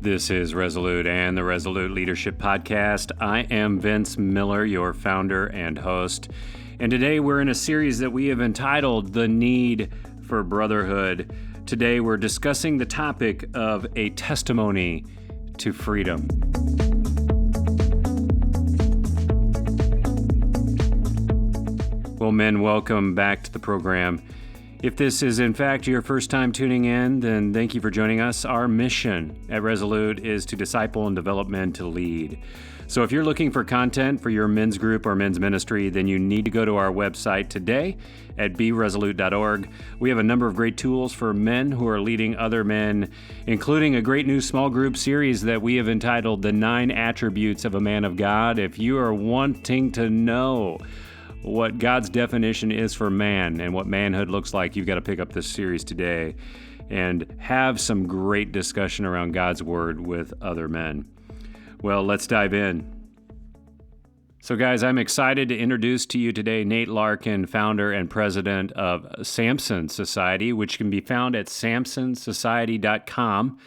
This is Resolute and the Resolute Leadership Podcast. I am Vince Miller, your founder and host. And today we're in a series that we have entitled The Need for Brotherhood. Today we're discussing the topic of a testimony to freedom. Well, men, welcome back to the program. If this is in fact your first time tuning in, then thank you for joining us. Our mission at Resolute is to disciple and develop men to lead. So if you're looking for content for your men's group or men's ministry, then you need to go to our website today at beresolute.org. We have a number of great tools for men who are leading other men, including a great new small group series that we have entitled The 9 Attributes of a Man of God. If you are wanting to know what God's definition is for man and what manhood looks like, you've got to pick up this series today and have some great discussion around God's word with other men. Well, let's dive in. So guys, I'm excited to introduce to you today Nate Larkin, founder and president of Samson Society, which can be found at samsonsociety.com.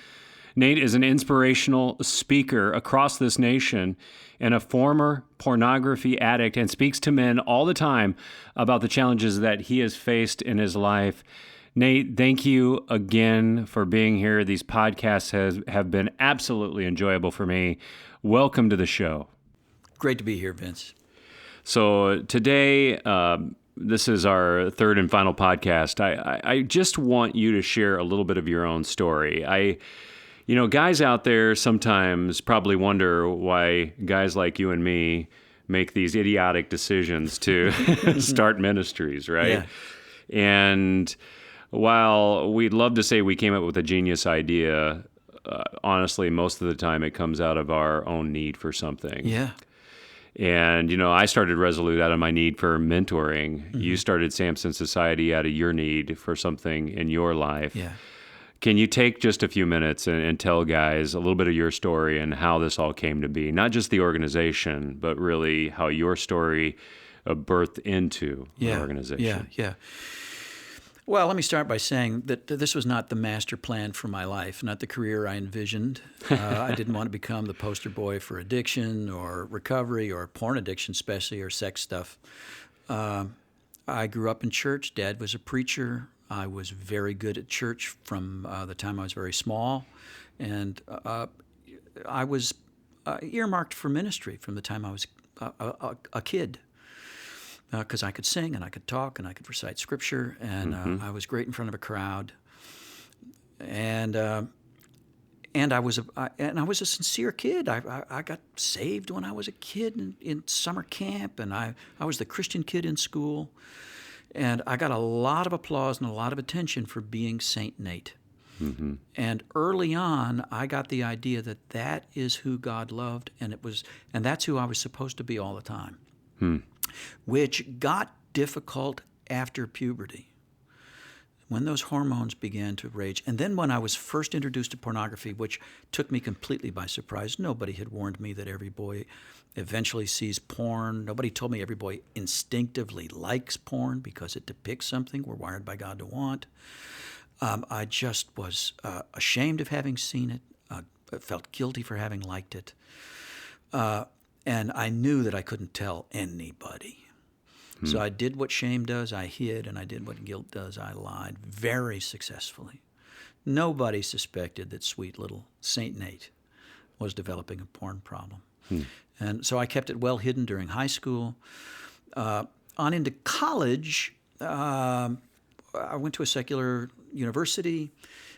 Nate is an inspirational speaker across this nation and a former pornography addict, and speaks to men all the time about the challenges that he has faced in his life. Nate, thank you again for being here. These podcasts have been absolutely enjoyable for me. Welcome to the show. Great to be here, Vince. So today, this is our third and final podcast. I just want you to share a little bit of your own story. Guys out there sometimes probably wonder why guys like you and me make these idiotic decisions to start ministries, right? Yeah. And while we'd love to say we came up with a genius idea, honestly, most of the time it comes out of our own need for something. Yeah. And, I started Resolute out of my need for mentoring. Mm-hmm. You started Samson Society out of your need for something in your life. Yeah. Can you take just a few minutes and tell guys a little bit of your story and how this all came to be? Not just the organization, but really how your story birthed into the organization. Yeah. Well, let me start by saying that this was not the master plan for my life, not the career I envisioned. I didn't want to become the poster boy for addiction or recovery or porn addiction especially, or sex stuff. I grew up in church. Dad was a preacher. I was very good at church from the time I was very small, and I was earmarked for ministry from the time I was a kid, because I could sing and I could talk and I could recite scripture, and I was great in front of a crowd, and I was a sincere kid. I got saved when I was a kid in summer camp, and I was the Christian kid in school. And I got a lot of applause and a lot of attention for being Saint Nate. Mm-hmm. And early on, I got the idea that is who God loved, and that's who I was supposed to be all the time. Which got difficult after puberty, when those hormones began to rage. And then when I was first introduced to pornography, which took me completely by surprise. Nobody had warned me that every boy eventually sees porn. Nobody told me every boy instinctively likes porn because it depicts something we're wired by God to want. I just was ashamed of having seen it. I felt guilty for having liked it. And I knew that I couldn't tell anybody. So I did what shame does, I hid, and I did what guilt does, I lied, very successfully. Nobody suspected that sweet little Saint Nate was developing a porn problem. And so I kept it well hidden during high school. On into college, I went to a secular university.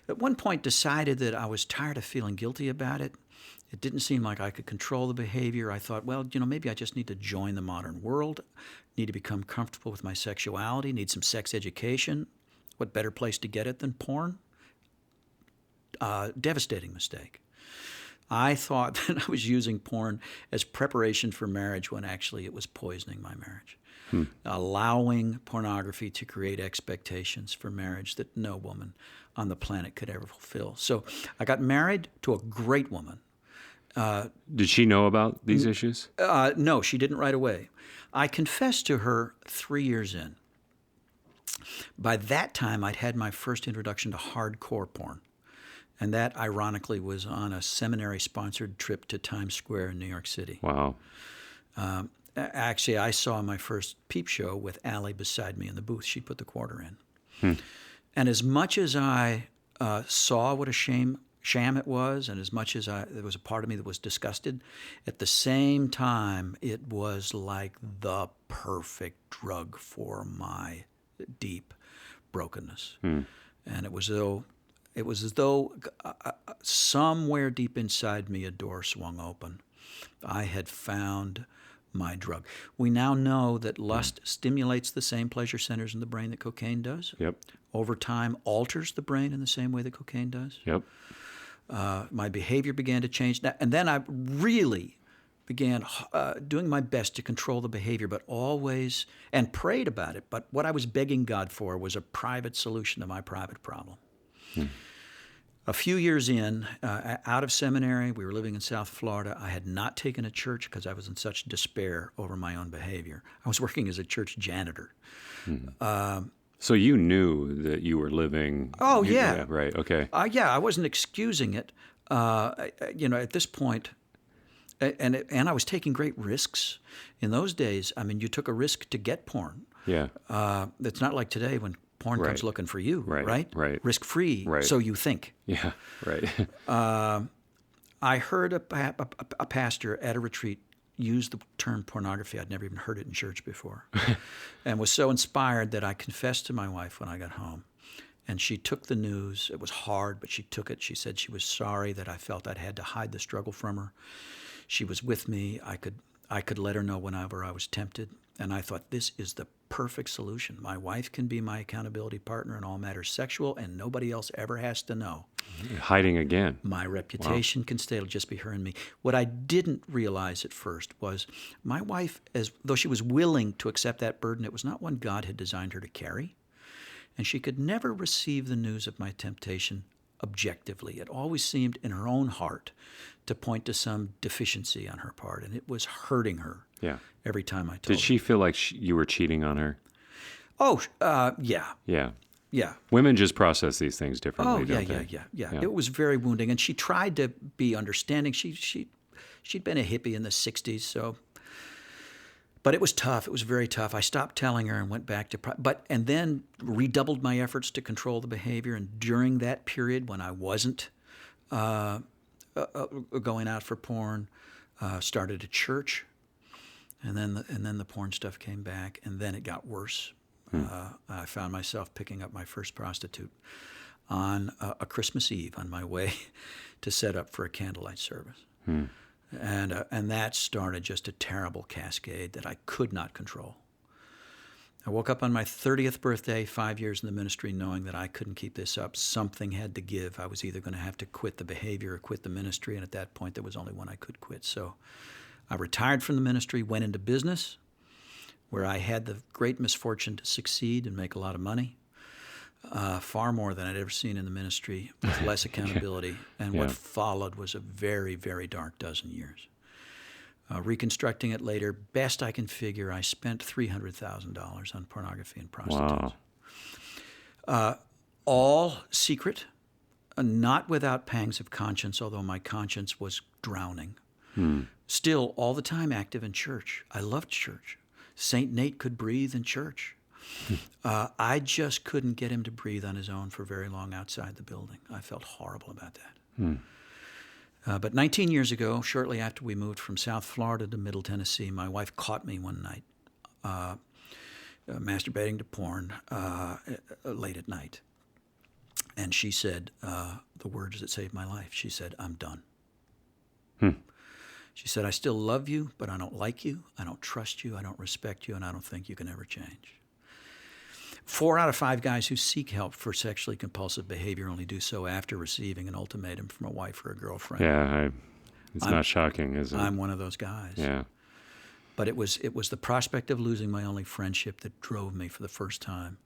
At one point decided that I was tired of feeling guilty about it. It didn't seem like I could control the behavior. I thought, well, maybe I just need to join the modern world, need to become comfortable with my sexuality, need some sex education. What better place to get it than porn? Devastating mistake. I thought that I was using porn as preparation for marriage when actually it was poisoning my marriage. Allowing pornography to create expectations for marriage that no woman on the planet could ever fulfill. So I got married to a great woman. Did she know about these issues? No, she didn't right away. I confessed to her 3 years in. By that time, I'd had my first introduction to hardcore porn. And that, ironically, was on a seminary-sponsored trip to Times Square in New York City. Wow. Actually, I saw my first peep show with Allie beside me in the booth. She put the quarter in. And as much as I saw what a sham it was, and as much as there was a part of me that was disgusted, at the same time, it was like the perfect drug for my deep brokenness. And it was as though somewhere deep inside me a door swung open. I had found my drug. We now know that lust stimulates the same pleasure centers in the brain that cocaine does. Yep. Over time, alters the brain in the same way that cocaine does. Yep. My behavior began to change. And then I really began doing my best to control the behavior, but always, and prayed about it. But what I was begging God for was a private solution to my private problem. A few years in, out of seminary, we were living in South Florida. I had not taken a church because I was in such despair over my own behavior. I was working as a church janitor. So you knew that you were living... Oh, yeah. Yeah, right, okay. I wasn't excusing it. At this point, and I was taking great risks. In those days, I mean, you took a risk to get porn. Yeah. It's not like today when porn comes looking for you, right? Right. Risk-free, so you think. Yeah, right. I heard a pastor at a retreat use the term pornography. I'd never even heard it in church before, and was so inspired that I confessed to my wife when I got home. And she took the news. It was hard, but she took it. She said she was sorry that I felt I'd had to hide the struggle from her. She was with me. I could let her know whenever I was tempted. And I thought, this is the perfect solution. My wife can be my accountability partner in all matters sexual, and nobody else ever has to know. Hiding again. My reputation can stay. It'll just be her and me. What I didn't realize at first was my wife, though she was willing to accept that burden, it was not one God had designed her to carry. And she could never receive the news of my temptation objectively. It always seemed in her own heart to point to some deficiency on her part, and it was hurting her every time I told her. Did she feel like you were cheating on her? Oh, yeah. Yeah. Women just process these things differently, don't they? Yeah. It was very wounding, and she tried to be understanding. She'd been a hippie in the 60s, so... But it was tough. It was very tough. I stopped telling her and went back to... and then redoubled my efforts to control the behavior, and during that period when I wasn't going out for porn, started a church, and then the porn stuff came back, and then it got worse. I found myself picking up my first prostitute on a Christmas Eve on my way to set up for a candlelight service. And that started just a terrible cascade that I could not control. I woke up on my 30th birthday, 5 years in the ministry, knowing that I couldn't keep this up. Something had to give. I was either going to have to quit the behavior or quit the ministry, and at that point there was only one I could quit. So I retired from the ministry, went into business, where I had the great misfortune to succeed and make a lot of money, far more than I'd ever seen in the ministry, with less accountability. And what followed was a very, very dark dozen years. Reconstructing it later, best I can figure, I spent $300,000 on pornography and prostitutes. Wow. All secret, not without pangs of conscience, although my conscience was drowning. Still, all the time active in church. I loved church. St. Nate could breathe in church. I just couldn't get him to breathe on his own for very long outside the building. I felt horrible about that. But 19 years ago, shortly after we moved from South Florida to Middle Tennessee, my wife caught me one night masturbating to porn late at night. And she said the words that saved my life. She said, "I'm done." She said, "I still love you, but I don't like you, I don't trust you, I don't respect you, and I don't think you can ever change." 4 out of 5 guys who seek help for sexually compulsive behavior only do so after receiving an ultimatum from a wife or a girlfriend. Yeah, it's not shocking, is it? I'm one of those guys. Yeah. But it was the prospect of losing my only friendship that drove me for the first time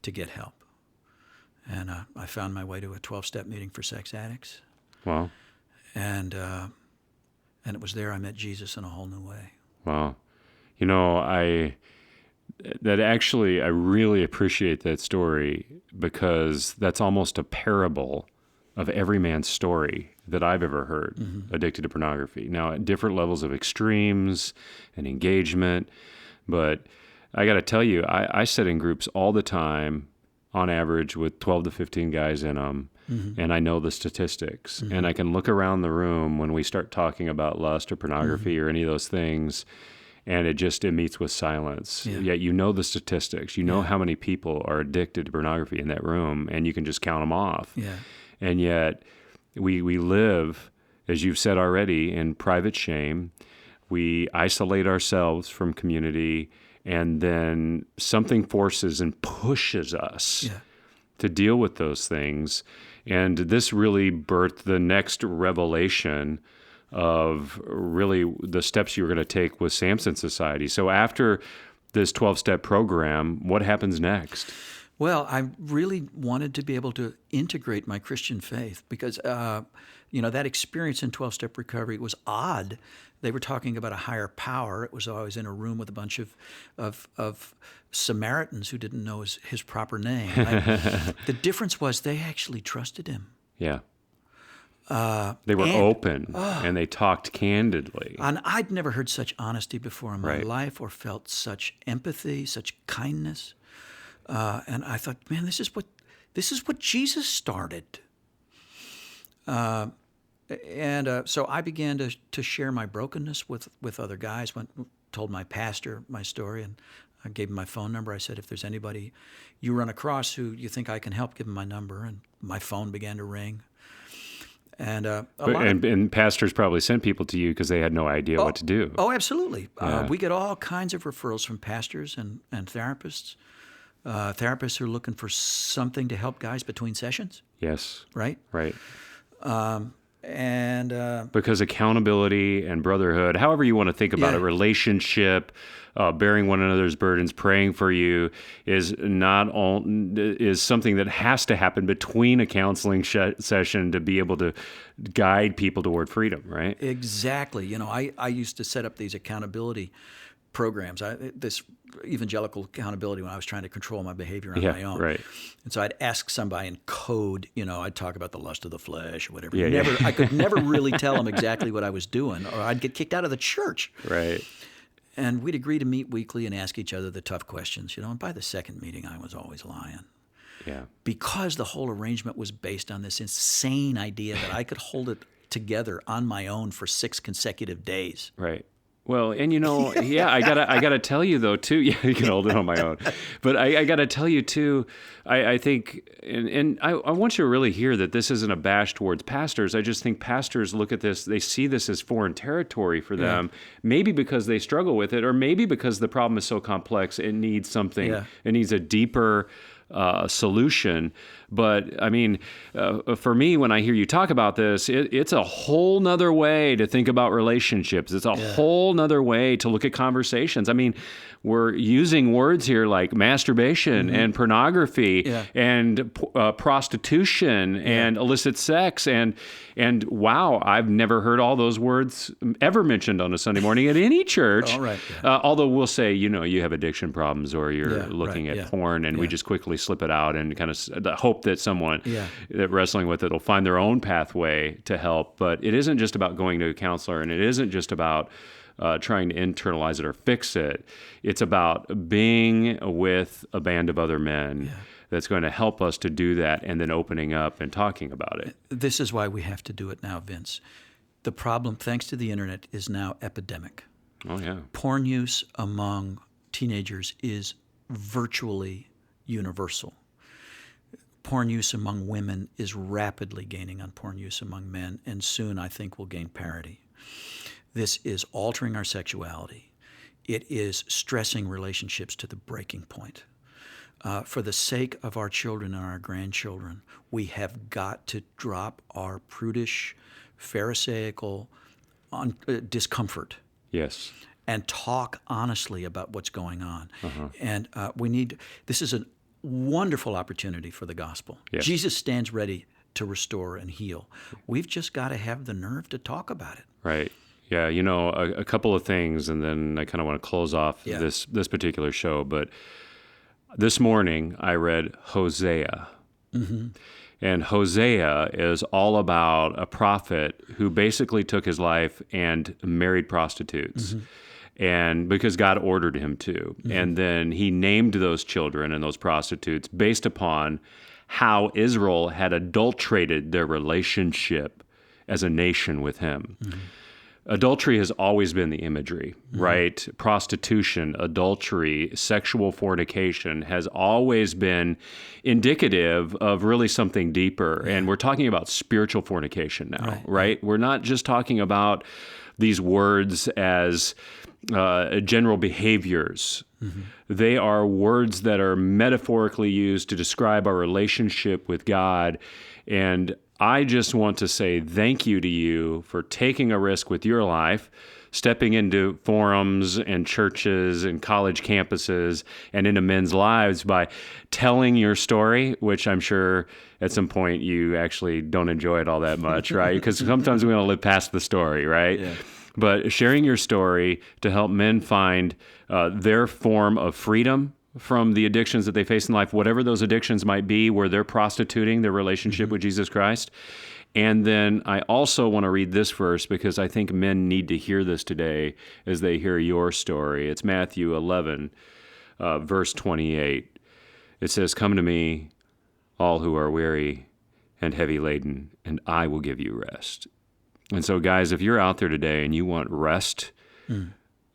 to get help. And I found my way to a 12-step meeting for sex addicts. Wow. And it was there I met Jesus in a whole new way. Wow. You know, I really appreciate that story, because that's almost a parable of every man's story that I've ever heard addicted to pornography. Now, at different levels of extremes and engagement, but I got to tell you, I sit in groups all the time, on average, with 12 to 15 guys in them, and I know the statistics. And I can look around the room when we start talking about lust or pornography or any of those things, and it meets with silence. Yeah. Yet you know the statistics. You know how many people are addicted to pornography in that room, and you can just count them off. Yeah. And yet we live, as you've said already, in private shame. We isolate ourselves from community, and then something forces and pushes us to deal with those things. And this really birthed the next revelation of really the steps you were going to take with Samson Society. So after this 12-step program, what happens next? Well, I really wanted to be able to integrate my Christian faith because, that experience in 12-step recovery was odd. They were talking about a higher power. It was always in a room with a bunch of Samaritans who didn't know his proper name. The difference was they actually trusted him. Yeah. They were open, and they talked candidly. And I'd never heard such honesty before in my life or felt such empathy, such kindness. And I thought, man, this is what Jesus started. So I began to share my brokenness with other guys. Told my pastor my story, and I gave him my phone number. I said, if there's anybody you run across who you think I can help, give him my number. And my phone began to ring. And pastors probably sent people to you because they had no idea what to do. Oh, absolutely. Yeah. We get all kinds of referrals from pastors and therapists. Therapists who are looking for something to help guys between sessions. Yes. Right? Right. Because accountability and brotherhood, however you want to think about it, relationship, bearing one another's burdens, praying for you, is something that has to happen between a counseling session to be able to guide people toward freedom, right? Exactly. I used to set up these accountability programs, this evangelical accountability when I was trying to control my behavior on my own. Right. And so I'd ask somebody in code, I'd talk about the lust of the flesh or whatever. Yeah, I could never really tell them exactly what I was doing, or I'd get kicked out of the church. Right. And we'd agree to meet weekly and ask each other the tough questions, and by the second meeting, I was always lying. Yeah. Because the whole arrangement was based on this insane idea that I could hold it together on my own for 6 consecutive days. Right. Well, and I gotta tell you though too. Yeah, you can hold it on my own, but I gotta tell you too. I think, and I want you to really hear that this isn't a bash towards pastors. I just think pastors look at this, they see this as foreign territory for them. Maybe because they struggle with it, or maybe because the problem is so complex it needs something. Yeah. It needs a deeper solution. But I mean, for me, when I hear you talk about this, it's a whole nother way to think about relationships. It's a whole nother way to look at conversations. I mean, we're using words here like masturbation and pornography and prostitution and illicit sex and wow, I've never heard all those words ever mentioned on a Sunday morning at any church. All right. Although we'll say, you have addiction problems or you're looking at porn, and we just quickly slip it out and kind of hope that someone that wrestling with it will find their own pathway to help. But it isn't just about going to a counselor, and it isn't just about trying to internalize it or fix it. It's about being with a band of other men that's going to help us to do that, and then opening up and talking about it. This is why we have to do it now, Vince. The problem, thanks to the internet, is now epidemic. Oh, yeah. Porn use among teenagers is virtually universal. Porn use among women is rapidly gaining on porn use among men, and soon I think will gain parity. This is altering our sexuality. It is stressing relationships to the breaking point. For the sake of our children and our grandchildren, we have got to drop our prudish, pharisaical discomfort. Yes. And talk honestly about what's going on. And this is a wonderful opportunity for the gospel. Yes. Jesus stands ready to restore and heal. We've just got to have the nerve to talk about it. Right. Yeah, a couple of things, and then I kind of want to close off this particular show. But this morning I read Hosea, Mm-hmm. And Hosea is all about a prophet who basically took his life and married prostitutes. Mm-hmm. And because God ordered him to. Mm-hmm. And then he named those children and those prostitutes based upon how Israel had adulterated their relationship as a nation with him. Mm-hmm. Adultery has always been the imagery, right? Prostitution, adultery, sexual fornication has always been indicative of really something deeper. And we're talking about spiritual fornication now, right? We're not just talking about these words as general behaviors. Mm-hmm. They are words that are metaphorically used to describe our relationship with God. And I just want to say thank you to you for taking a risk with your life, stepping into forums and churches and college campuses and into men's lives by telling your story, which I'm sure at some point you actually don't enjoy it all that much, right? Because sometimes we want to live past the story, right? Yeah. But sharing your story to help men find their form of freedom from the addictions that they face in life, whatever those addictions might be, where they're prostituting their relationship with Jesus Christ. And then I also want to read this verse because I think men need to hear this today as they hear your story. It's Matthew 11, verse 28. It says, "Come to me, all who are weary and heavy laden, and I will give you rest." And so, guys, if you're out there today and you want rest,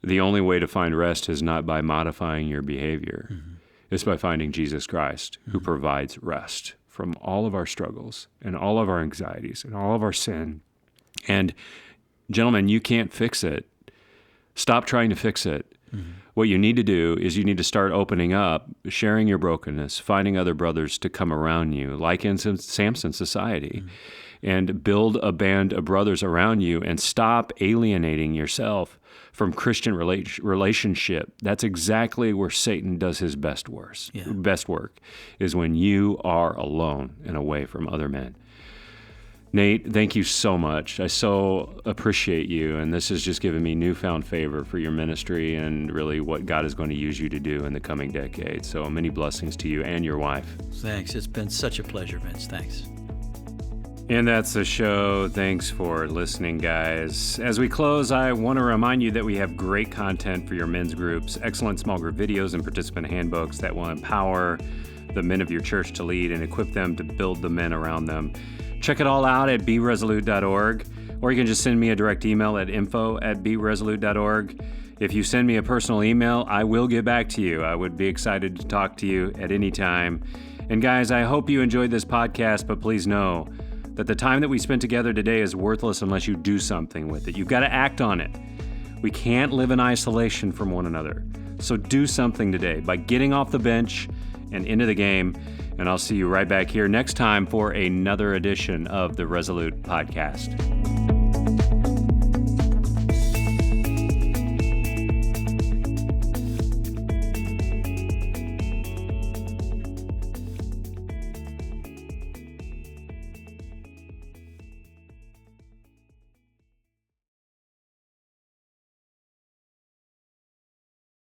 the only way to find rest is not by modifying your behavior. It's by finding Jesus Christ, who provides rest from all of our struggles and all of our anxieties and all of our sin. And gentlemen, you can't fix it. Stop trying to fix it. What you need to do is you need to start opening up, sharing your brokenness, finding other brothers to come around you, like in Samson Society, and build a band of brothers around you and stop alienating yourself from Christian relationship. That's exactly where Satan does his best work. Best work is when you are alone and away from other men. Nate, thank you so much. I so appreciate you, and this has just given me newfound favor for your ministry and really what God is going to use you to do in the coming decade. So many blessings to you and your wife. Thanks. It's been such a pleasure, Vince. Thanks. And that's the show. Thanks for listening, guys. As we close, I want to remind you that we have great content for your men's groups, excellent small group videos and participant handbooks that will empower the men of your church to lead and equip them to build the men around them. Check it all out at beresolute.org, or you can just send me a direct email at info@beresolute.org. If you send me a personal email, I will get back to you. I would be excited to talk to you at any time. And guys, I hope you enjoyed this podcast, but please know that the time that we spent together today is worthless unless you do something with it. You've got to act on it. We can't live in isolation from one another. So do something today by getting off the bench and into the game. And I'll see you right back here next time for another edition of the Resolute Podcast.